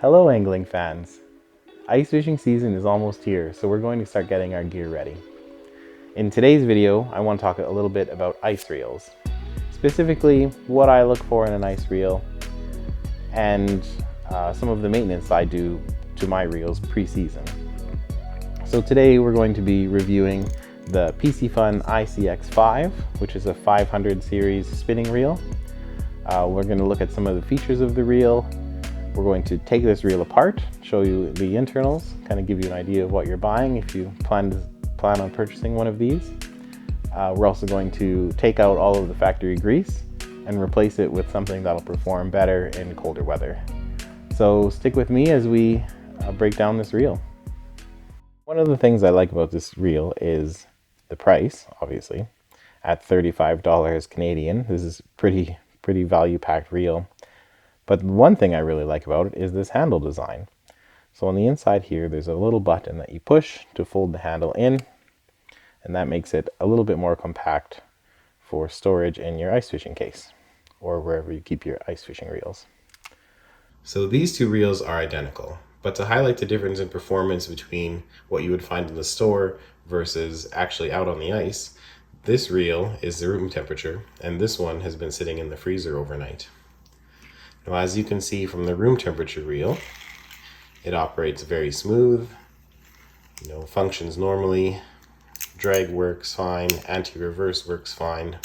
Hello angling fans! Ice fishing season is almost here, so we're going to start getting our gear ready. In today's video, I want to talk a little bit about ice reels. Specifically, what I look for in an ice reel, and some of the maintenance I do to my reels pre-season. So today we're going to be reviewing the Piscifun ICX 5, which is a 500 series spinning reel. We're going to look at some of the features of the reel. We're going to take this reel apart, show you the internals, kind of give you an idea of what you're buying if you plan on purchasing one of these. We're also going to take out all of the factory grease and replace it with something that'll perform better in colder weather. So stick with me as we break down this reel. One of the things I like about this reel is the price, obviously, at $35 Canadian. This is pretty value-packed reel. But one thing I really like about it is this handle design. So on the inside here, there's a little button that you push to fold the handle in, and that makes it a little bit more compact for storage in your ice fishing case or wherever you keep your ice fishing reels. So these two reels are identical, but to highlight the difference in performance between what you would find in the store versus actually out on the ice, this reel is the room temperature, and this one has been sitting in the freezer overnight. Now, as you can see from the room temperature reel, it operates very smooth, functions normally, drag works fine, anti-reverse works fine.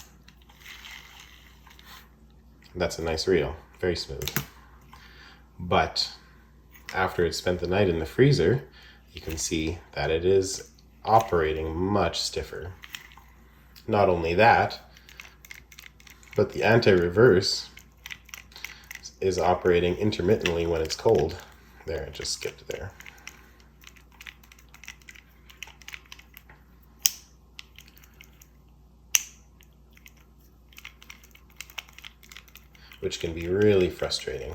That's a nice reel, very smooth. But after it's spent the night in the freezer, you can see that it is operating much stiffer. Not only that, but the anti-reverse is operating intermittently when it's cold. There, it just skipped there. Which can be really frustrating.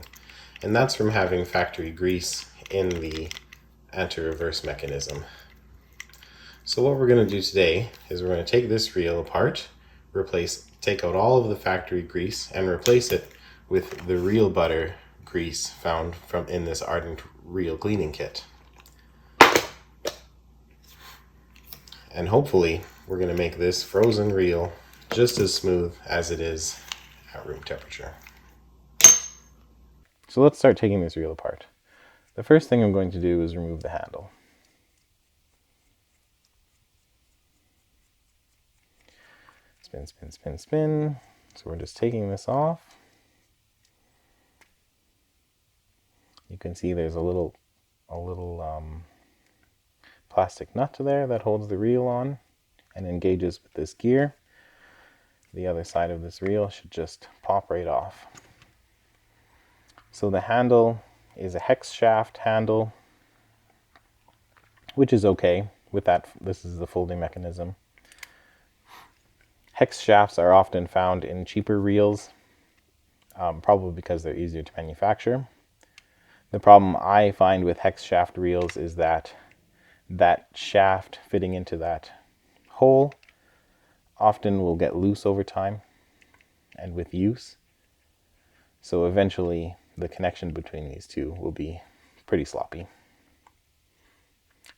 And that's from having factory grease in the anti-reverse mechanism. So what we're going to do today is we're going to take this reel apart, take out all of the factory grease and replace it with the Reel Butter grease found in this Ardent Reel cleaning kit. And hopefully we're going to make this frozen reel just as smooth as it is at room temperature. So let's start taking this reel apart. The first thing I'm going to do is remove the handle. Spin, spin, spin, spin. So we're just taking this off. You can see there's a little plastic nut there that holds the reel on and engages with this gear. The other side of this reel should just pop right off. So the handle is a hex shaft handle, which is okay with that. This is the folding mechanism. Hex shafts are often found in cheaper reels, probably because they're easier to manufacture. The problem I find with hex shaft reels is that shaft fitting into that hole often will get loose over time and with use. So eventually the connection between these two will be pretty sloppy.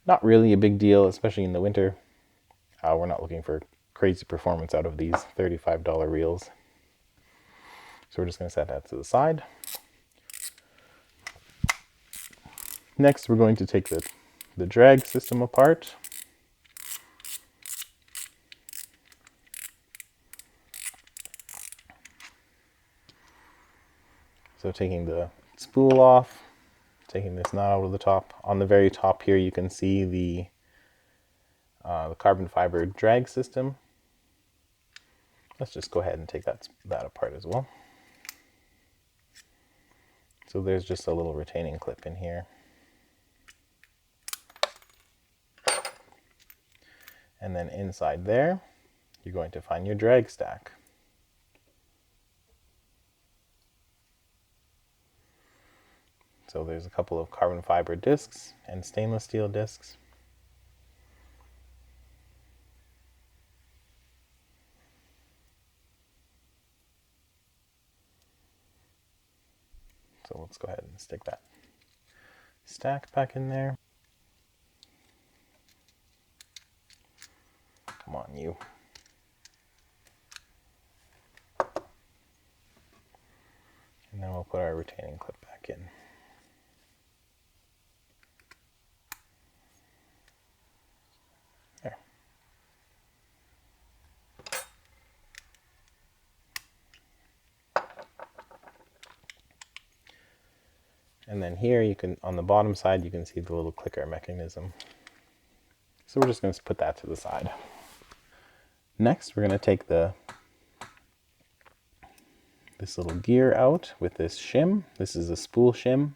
Not really a big deal, especially in the winter. We're not looking for crazy performance out of these $35 reels. So we're just going to set that to the side. Next, we're going to take the drag system apart. So taking the spool off, taking this knot out of the top. On the very top here, you can see the carbon fiber drag system. Let's just go ahead and take that apart as well. So there's just a little retaining clip in here. And then inside there, you're going to find your drag stack. So there's a couple of carbon fiber discs and stainless steel discs. So let's go ahead and stick that stacked back in there. Come on, you. And then we'll put our retaining clip back in. There. And then here you can, on the bottom side, you can see the little clicker mechanism. So we're just going to put that to the side. Next, we're going to take this little gear out with this shim. This is a spool shim.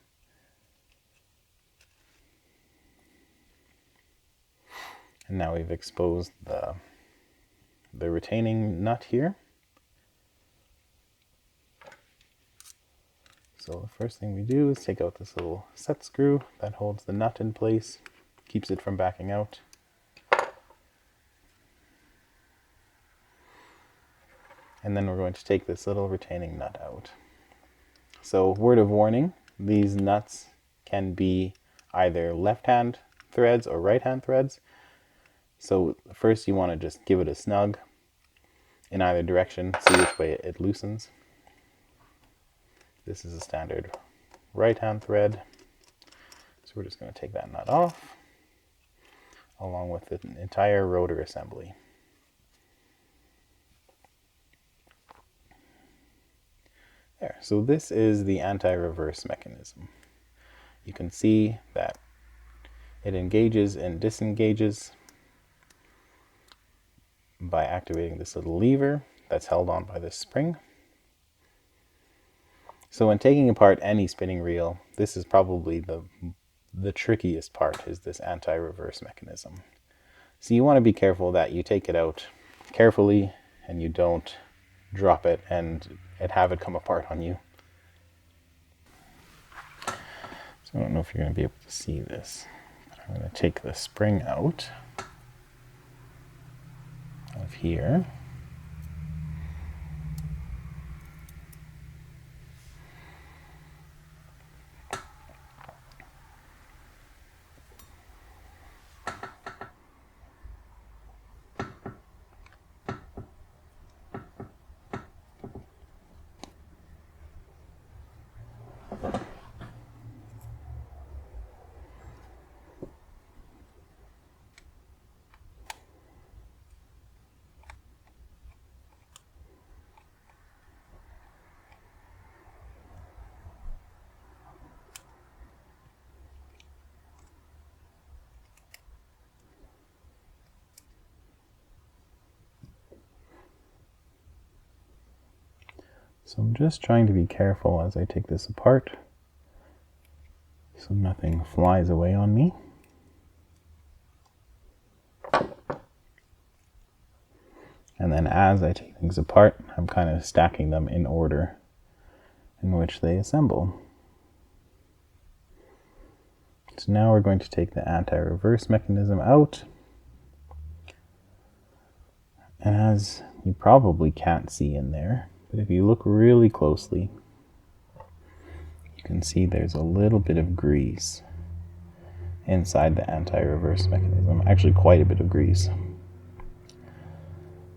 And now we've exposed the retaining nut here. So the first thing we do is take out this little set screw that holds the nut in place, keeps it from backing out. And then we're going to take this little retaining nut out. So word of warning, these nuts can be either left-hand threads or right-hand threads. So first you want to just give it a snug in either direction, see which way it loosens. This is a standard right-hand thread. So we're just going to take that nut off, along with the entire rotor assembly. There, so this is the anti-reverse mechanism. You can see that it engages and disengages by activating this little lever that's held on by this spring. So when taking apart any spinning reel, this is probably the trickiest part, is this anti-reverse mechanism. So you want to be careful that you take it out carefully and you don't drop it and have it come apart on you. So I don't know if you're going to be able to see this. I'm going to take the spring out of here. So I'm just trying to be careful as I take this apart so nothing flies away on me. And then as I take things apart, I'm kind of stacking them in order in which they assemble. So now we're going to take the anti-reverse mechanism out. And as you probably can't see in there, but if you look really closely, you can see there's a little bit of grease inside the anti-reverse mechanism. Actually, quite a bit of grease.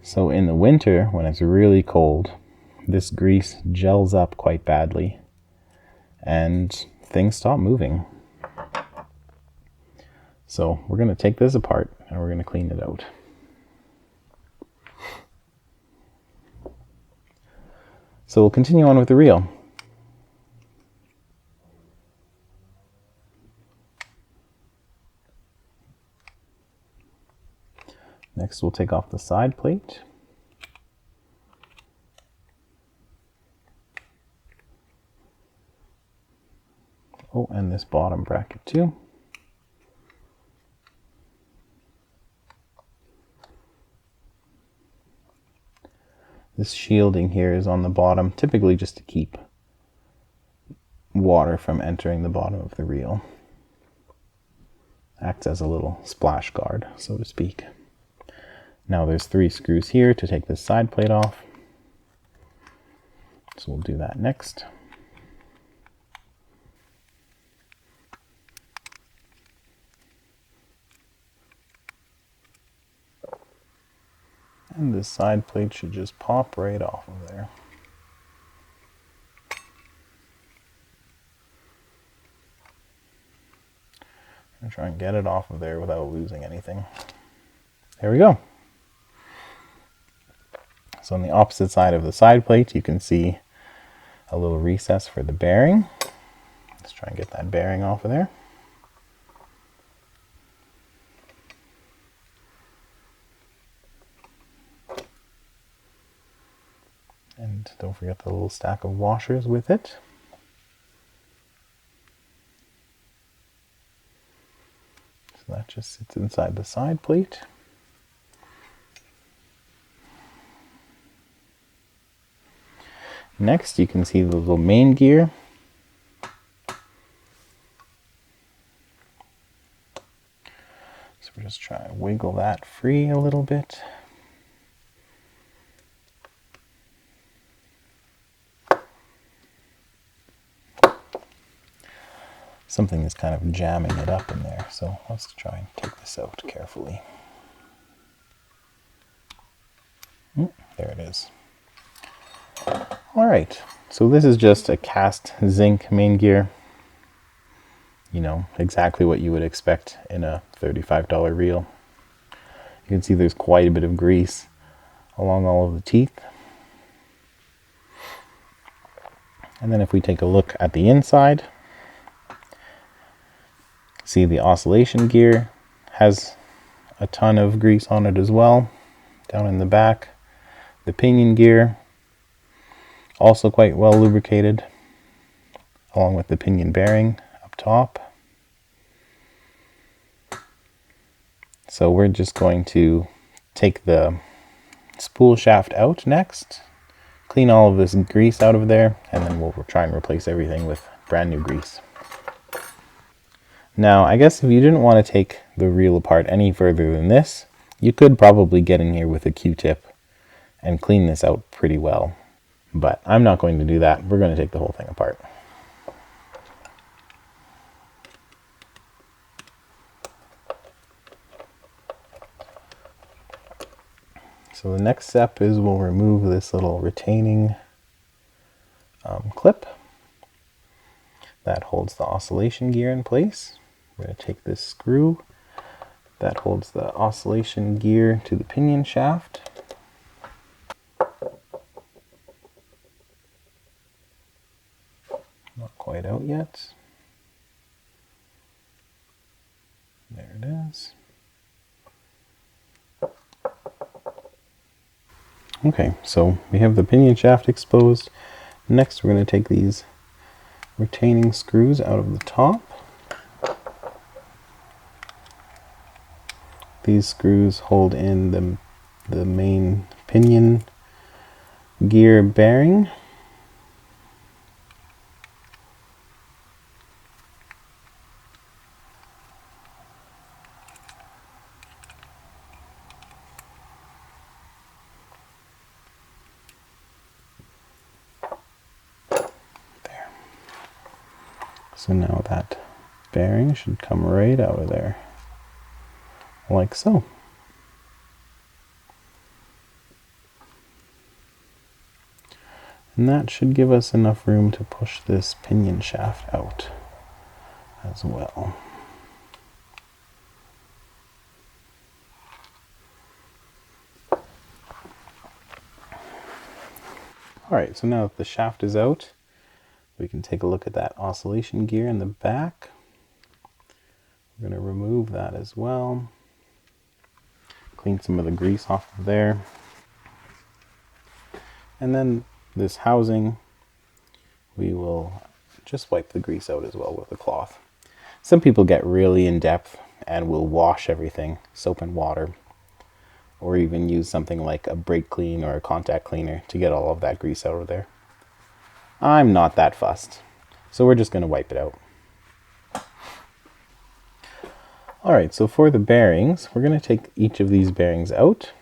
So in the winter, when it's really cold, this grease gels up quite badly and things stop moving. So we're going to take this apart and we're going to clean it out. So we'll continue on with the reel. Next, we'll take off the side plate. Oh, and this bottom bracket too. This shielding here is on the bottom, typically just to keep water from entering the bottom of the reel. Acts as a little splash guard, so to speak. Now there's 3 screws here to take this side plate off. So we'll do that next. And this side plate should just pop right off of there. And try and get it off of there without losing anything. There we go. So on the opposite side of the side plate, you can see a little recess for the bearing. Let's try and get that bearing off of there. And don't forget the little stack of washers with it. So that just sits inside the side plate. Next, you can see the little main gear. So we're just trying to wiggle that free a little bit. Something is kind of jamming it up in there, so let's try and take this out carefully. There it is. Alright, so this is just a cast zinc main gear. You know, exactly what you would expect in a $35 reel. You can see there's quite a bit of grease along all of the teeth. And then if we take a look at the inside, see the oscillation gear has a ton of grease on it as well, down in the back. The pinion gear, also quite well lubricated, along with the pinion bearing up top. So we're just going to take the spool shaft out next, clean all of this grease out of there, and then we'll try and replace everything with brand new grease. Now, I guess if you didn't want to take the reel apart any further than this, you could probably get in here with a Q-tip and clean this out pretty well. But I'm not going to do that. We're going to take the whole thing apart. So the next step is we'll remove this little retaining clip that holds the oscillation gear in place. We're going to take this screw that holds the oscillation gear to the pinion shaft. Not quite out yet. There it is. Okay, so we have the pinion shaft exposed. Next, we're going to take these retaining screws out of the top. These screws hold in the main pinion gear bearing. There. So now that bearing should come right out of there, like so. And that should give us enough room to push this pinion shaft out as well. Alright, so now that the shaft is out, we can take a look at that oscillation gear in the back. We're going to remove that as well. Clean some of the grease off of there. And then this housing, we will just wipe the grease out as well with a cloth. Some people get really in depth and will wash everything, soap and water, or even use something like a brake clean or a contact cleaner to get all of that grease out of there. I'm not that fussed, so we're just going to wipe it out. Alright, so for the bearings, we're going to take each of these bearings out.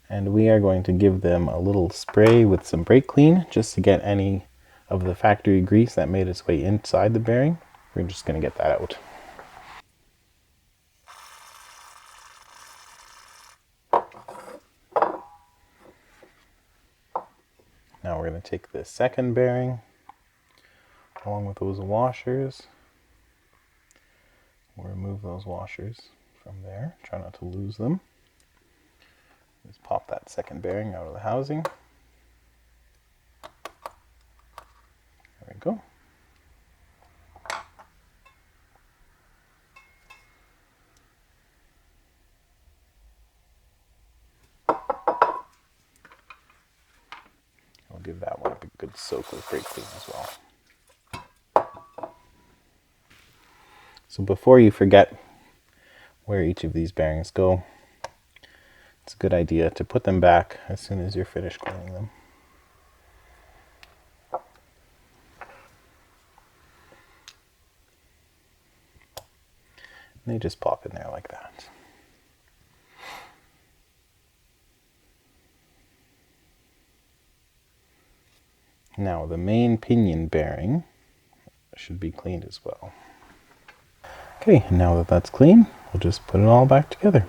And we are going to give them a little spray with some brake clean just to get any of the factory grease that made its way inside the bearing. We're just going to get that out. take the second bearing along with those washers. We'll remove those washers from there. Try not to lose them. Just pop that second bearing out of the housing. There we go. I'll give that one a good soak with brake clean as well. So before you forget where each of these bearings go, it's a good idea to put them back as soon as you're finished cleaning them. And they just pop in there like that. Now the main pinion bearing should be cleaned as well. Okay, and now that that's clean, we'll just put it all back together.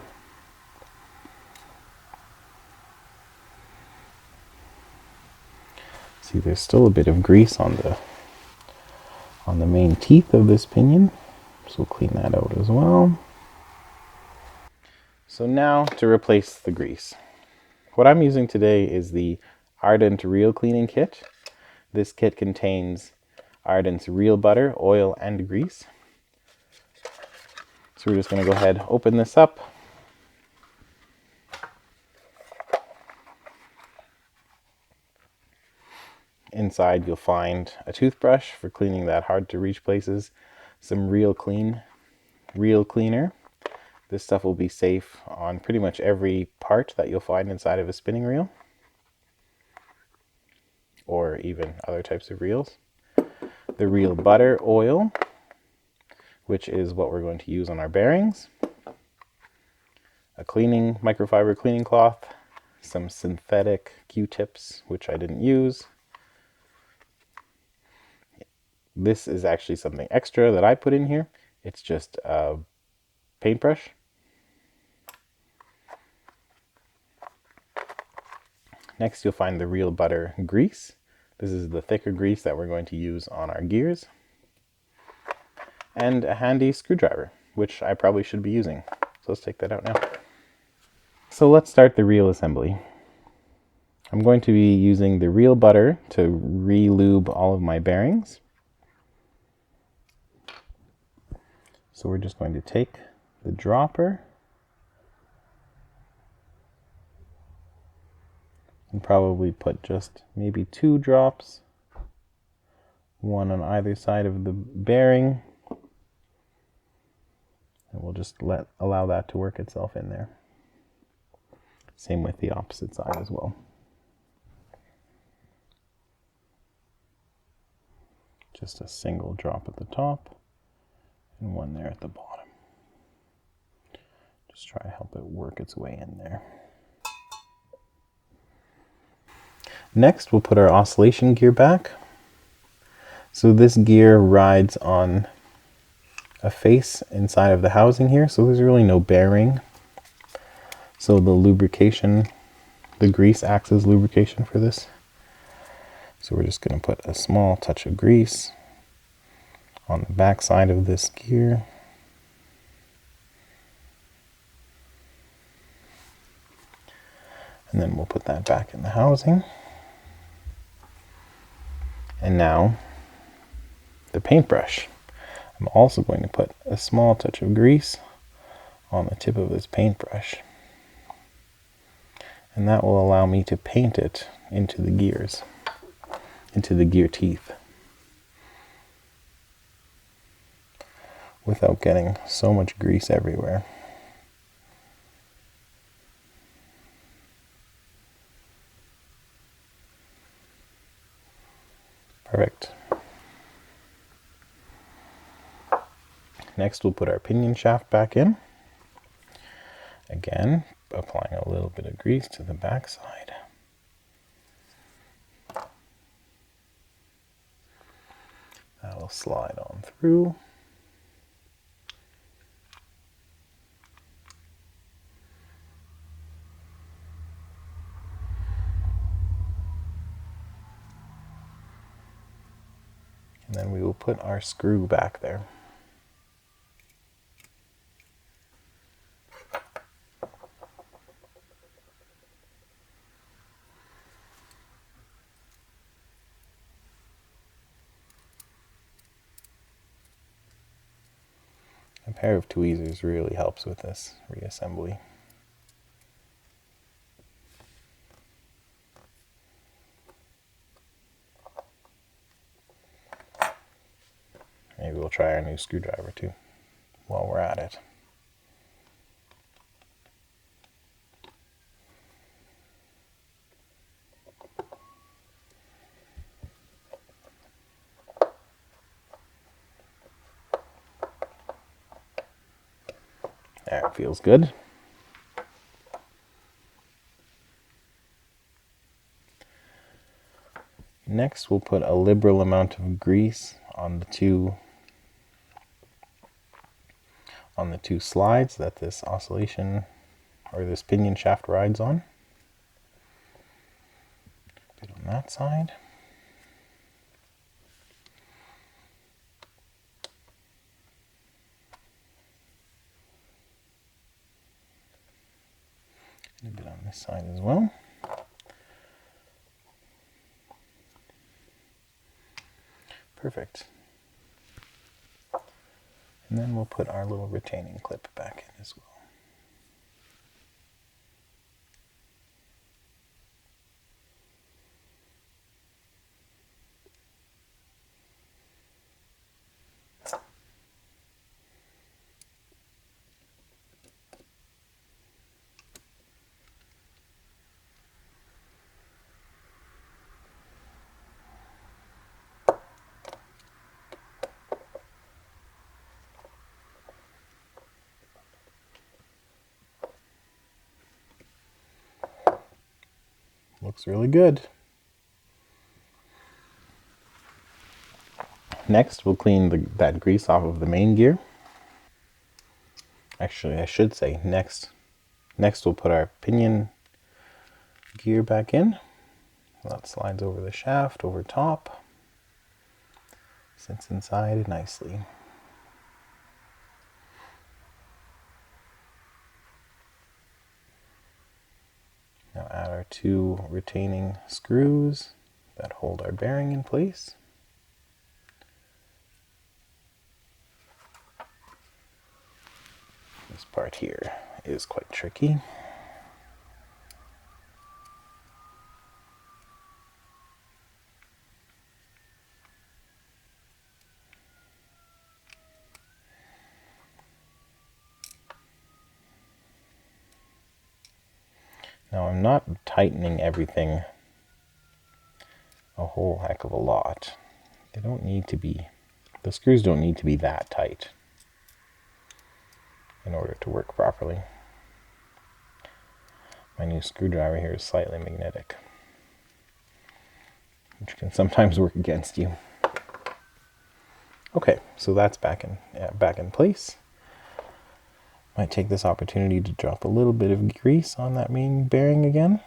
See, there's still a bit of grease on the main teeth of this pinion, so we'll clean that out as well. So now to replace the grease. What I'm using today is the Ardent Reel Cleaning Kit. This kit contains Ardent's Reel Butter, oil, and grease. So we're just going to go ahead, open this up. Inside you'll find a toothbrush for cleaning that hard to reach places, some reel cleaner. This stuff will be safe on pretty much every part that you'll find inside of a spinning reel, or even other types of reels. The Reel Butter oil, which is what we're going to use on our bearings. A microfiber cleaning cloth, some synthetic Q-tips, which I didn't use. This is actually something extra that I put in here. It's just a paintbrush. Next, you'll find the Reel Butter grease. This is the thicker grease that we're going to use on our gears. And a handy screwdriver, which I probably should be using. So let's take that out now. So let's start the reel assembly. I'm going to be using the Reel Butter to re-lube all of my bearings. So we're just going to take the dropper and probably put just maybe 2 drops, one on either side of the bearing. And we'll just allow that to work itself in there. Same with the opposite side as well. Just a single drop at the top and one there at the bottom. Just try to help it work its way in there. Next, we'll put our oscillation gear back. So this gear rides on a face inside of the housing here, so there's really no bearing. So the lubrication, the grease acts as lubrication for this. So we're just going to put a small touch of grease on the back side of this gear. And then we'll put that back in the housing. And now the paintbrush. I'm also going to put a small touch of grease on the tip of this paintbrush. And that will allow me to paint it into the gears, into the gear teeth, without getting so much grease everywhere. Perfect. Next, we'll put our pinion shaft back in. Again, applying a little bit of grease to the back side. That'll slide on through. And then we will put our screw back there. A pair of tweezers really helps with this reassembly. Maybe we'll try our new screwdriver too while we're at it. There, it feels good. Next, we'll put a liberal amount of grease on the two slides that this oscillation or this pinion shaft rides on. A bit on that side. And a bit on this side as well. Perfect. And then we'll put our little retaining clip back in as well. Looks really good. Next, we'll clean that grease off of the main gear. Actually, I should say next we'll put our pinion gear back in. That slides over the shaft, over top. Sits inside nicely. Now add our two retaining screws that hold our bearing in place. This part here is quite tricky. Now I'm not tightening everything a whole heck of a lot. They don't need to be, the screws don't need to be that tight in order to work properly. My new screwdriver here is slightly magnetic, which can sometimes work against you. Okay, so that's back in place. Might take this opportunity to drop a little bit of grease on that main bearing again.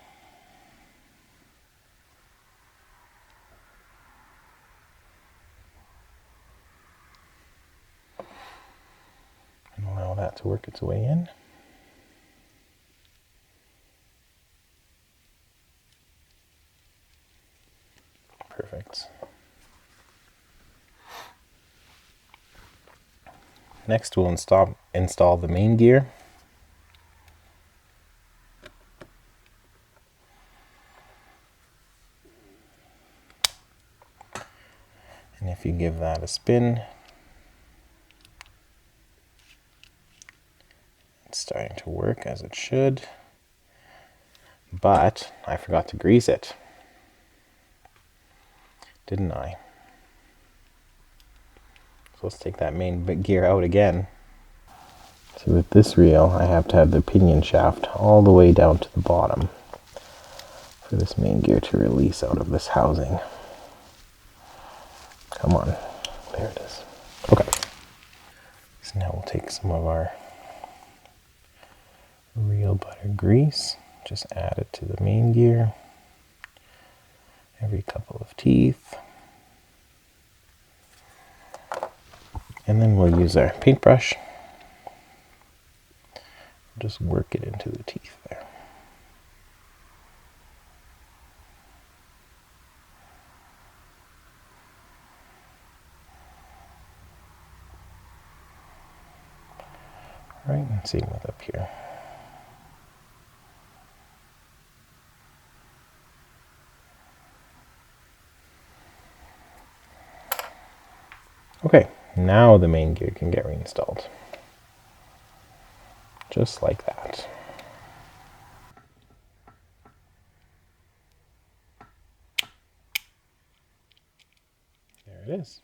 And allow that to work its way in. Perfect. Next, we'll install the main gear. And if you give that a spin, it's starting to work as it should. But I forgot to grease it, didn't I? So let's take that main gear out again. So with this reel, I have to have the pinion shaft all the way down to the bottom for this main gear to release out of this housing. Come on, there it is. Okay, so now we'll take some of our reel butter grease, just add it to the main gear every couple of teeth. And then we'll use our paintbrush. Just work it into the teeth there. All right, and same with up here. Okay, now the main gear can get reinstalled. Just like that. There it is.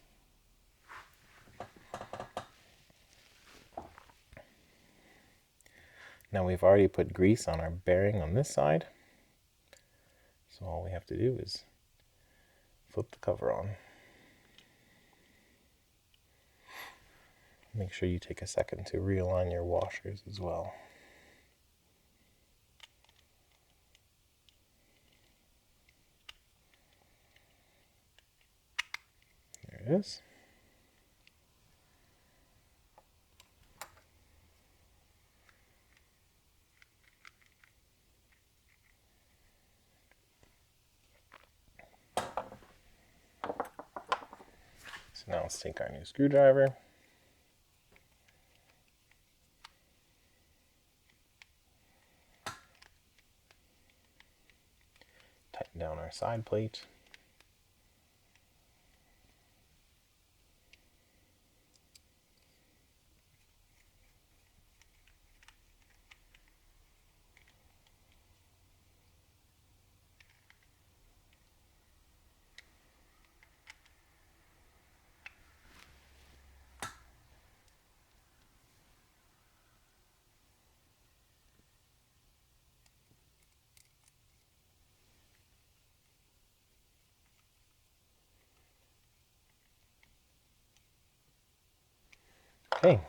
Now we've already put grease on our bearing on this side. So all we have to do is flip the cover on. Make sure you take a second to realign your washers as well. There it is. So now let's take our new screwdriver. Tighten down our side plate. Okay,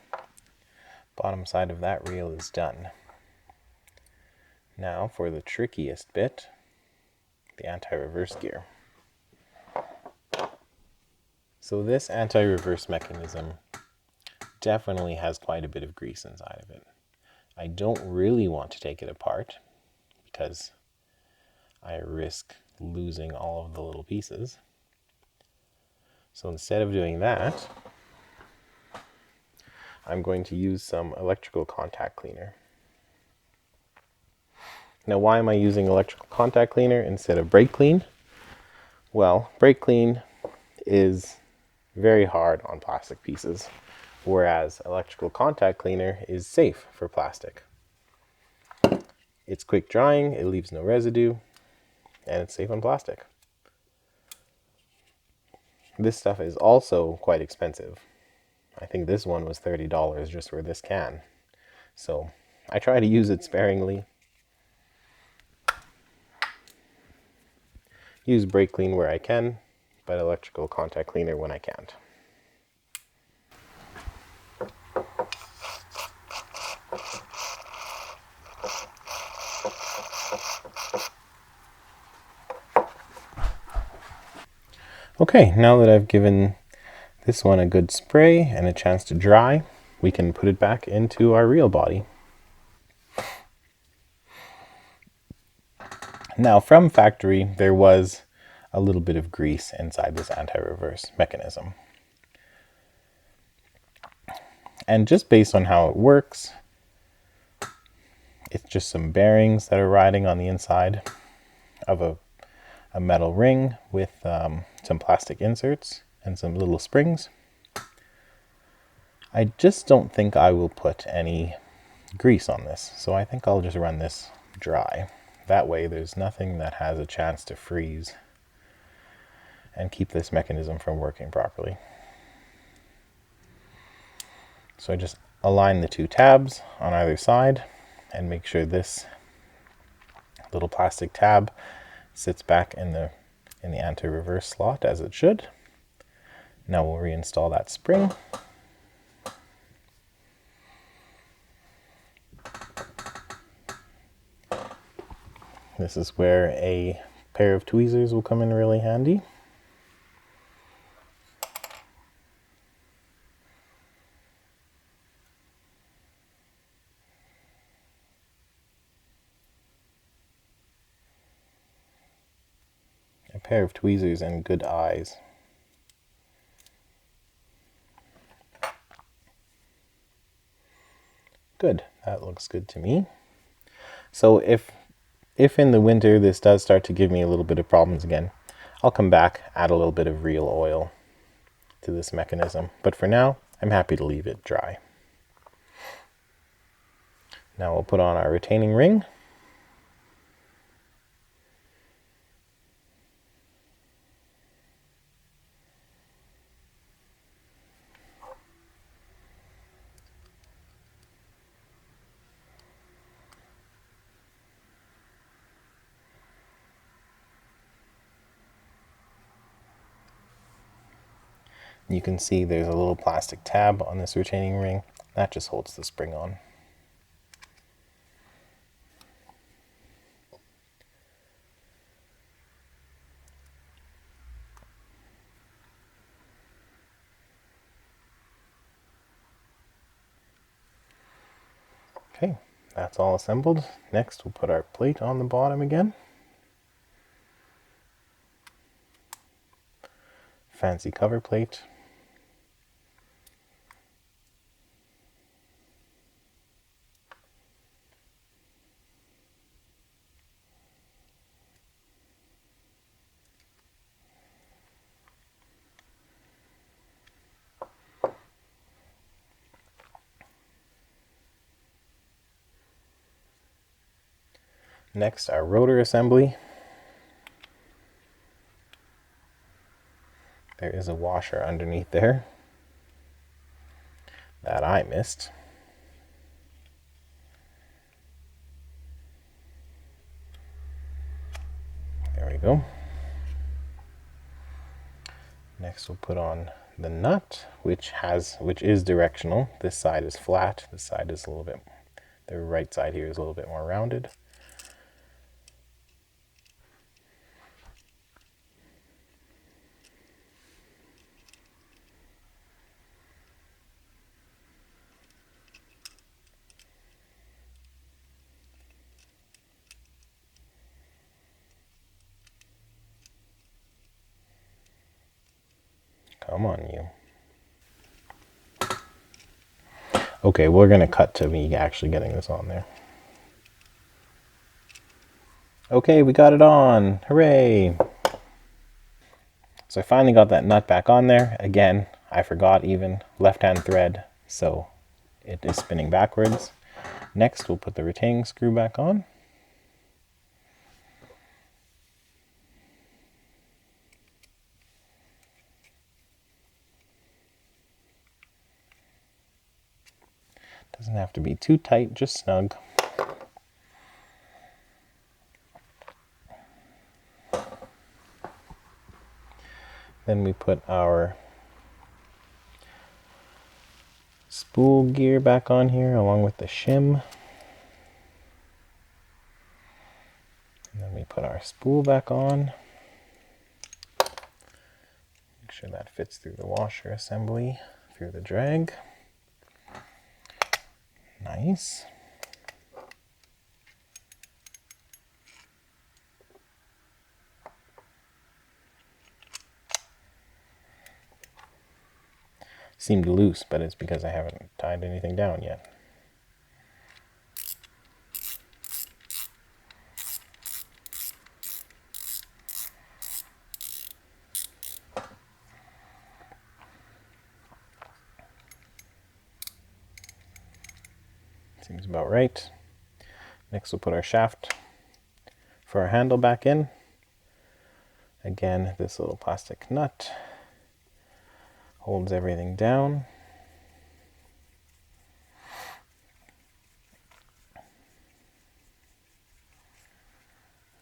bottom side of that reel is done. Now for the trickiest bit, the anti-reverse gear. So this anti-reverse mechanism definitely has quite a bit of grease inside of it. I don't really want to take it apart because I risk losing all of the little pieces. So instead of doing that, I'm going to use some electrical contact cleaner. Now, why am I using electrical contact cleaner instead of brake clean? Well, brake clean is very hard on plastic pieces, whereas electrical contact cleaner is safe for plastic. It's quick drying, it leaves no residue, and it's safe on plastic. This stuff is also quite expensive. I think this one was $30 just for this can. So I try to use it sparingly. Use brake clean where I can, but electrical contact cleaner when I can't. Okay, now that I've given this one a good spray and a chance to dry, we can put it back into our reel body. Now from factory, there was a little bit of grease inside this anti-reverse mechanism. And just based on how it works, it's just some bearings that are riding on the inside of a metal ring with some plastic inserts and some little springs. I just don't think I will put any grease on this, so I think I'll just run this dry. That way there's nothing that has a chance to freeze and keep this mechanism from working properly. So I just align the two tabs on either side and make sure this little plastic tab sits back in the anti-reverse slot as it should. Now we'll reinstall that spring. This is where a pair of tweezers will come in really handy. pair of tweezers and good eyes. Good, that looks good to me. So if in the winter this does start to give me a little bit of problems again, I'll come back, add a little bit of reel oil to this mechanism. But for now, I'm happy to leave it dry. Now we'll put on our retaining ring. You can see there's a little plastic tab on this retaining ring. That just holds the spring on. Okay, that's all assembled. Next, we'll put our plate on the bottom again. Fancy cover plate. Next, our rotor assembly. There is a washer underneath there that I missed. There we go. Next we'll put on the nut, which is directional. This side is flat, this side is a little bit, the right side here is a little bit more rounded. Come on, you. Okay, we're going to cut to me actually getting this on there. Okay, we got it on. Hooray! So I finally got that nut back on there. Again, I forgot even left-hand thread, so it is spinning backwards. Next, we'll put the retaining screw back on. Doesn't have to be too tight, just snug. Then we put our spool gear back on here along with the shim. And then we put our spool back on. Make sure that fits through the washer assembly, through the drag. Nice. Seemed loose, but it's because I haven't tied anything down yet. Seems about right. Next we'll put our shaft for our handle back in. Again, this little plastic nut holds everything down.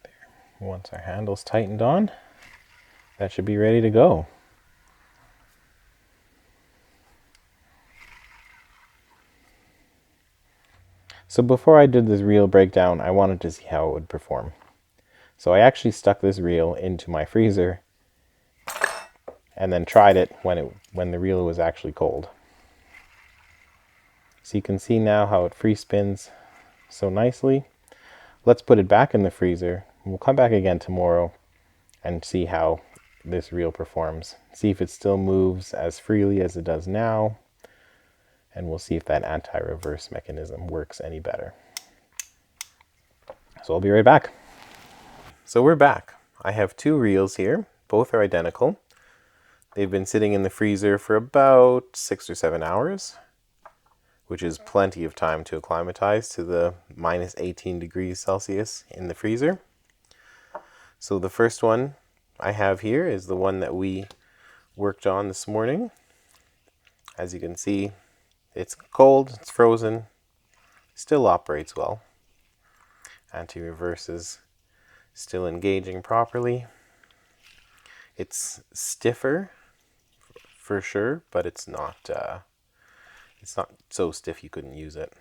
There. Once our handle's tightened on, that should be ready to go. So before I did this reel breakdown, I wanted to see how it would perform. So I actually stuck this reel into my freezer and then tried it when the reel was actually cold. So you can see now how it free spins so nicely. Let's put it back in the freezer. We'll come back again tomorrow and see how this reel performs. See if it still moves as freely as it does now, and we'll see if that anti-reverse mechanism works any better. So I'll be right back. So we're back. I have two reels here. Both are identical. They've been sitting in the freezer for about 6 or 7 hours, which is plenty of time to acclimatize to the minus 18 degrees Celsius in the freezer. So the first one I have here is the one that we worked on this morning. As you can see, it's cold, it's frozen, still operates well. Anti-reverse is still engaging properly. It's stiffer for sure, but it's not so stiff you couldn't use it.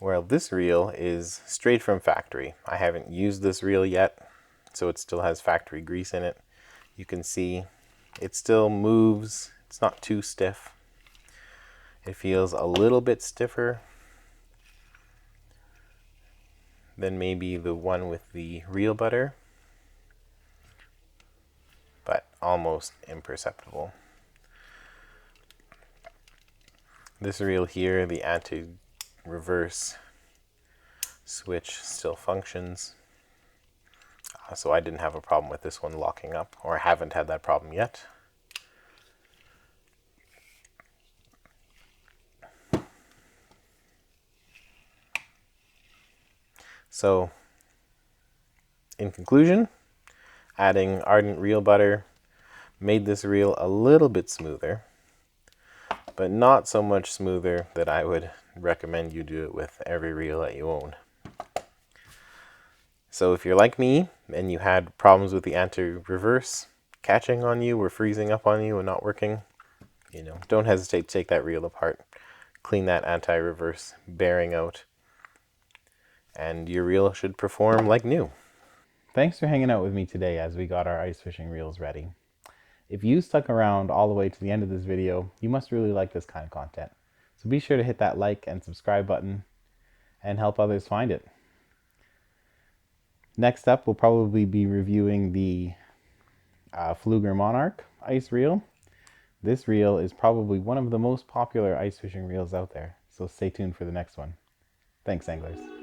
Well, this reel is straight from factory. I haven't used this reel yet, so it still has factory grease in it. You can see it still moves. It's not too stiff. It feels a little bit stiffer than maybe the one with the reel butter, but almost imperceptible. This reel here, the anti-reverse switch still functions. So I didn't have a problem with this one locking up, or I haven't had that problem yet. So in conclusion, adding Ardent Reel Butter made this reel a little bit smoother, but not so much smoother that I would recommend you do it with every reel that you own. So if you're like me and you had problems with the anti-reverse catching on you or freezing up on you and not working, don't hesitate to take that reel apart, clean that anti-reverse bearing out, and your reel should perform like new. Thanks for hanging out with me today as we got our ice fishing reels ready. If you stuck around all the way to the end of this video, you must really like this kind of content. So be sure to hit that like and subscribe button and help others find it. Next up, we'll probably be reviewing the Fluger Monarch ice reel. This reel is probably one of the most popular ice fishing reels out there, so stay tuned for the next one. Thanks, anglers.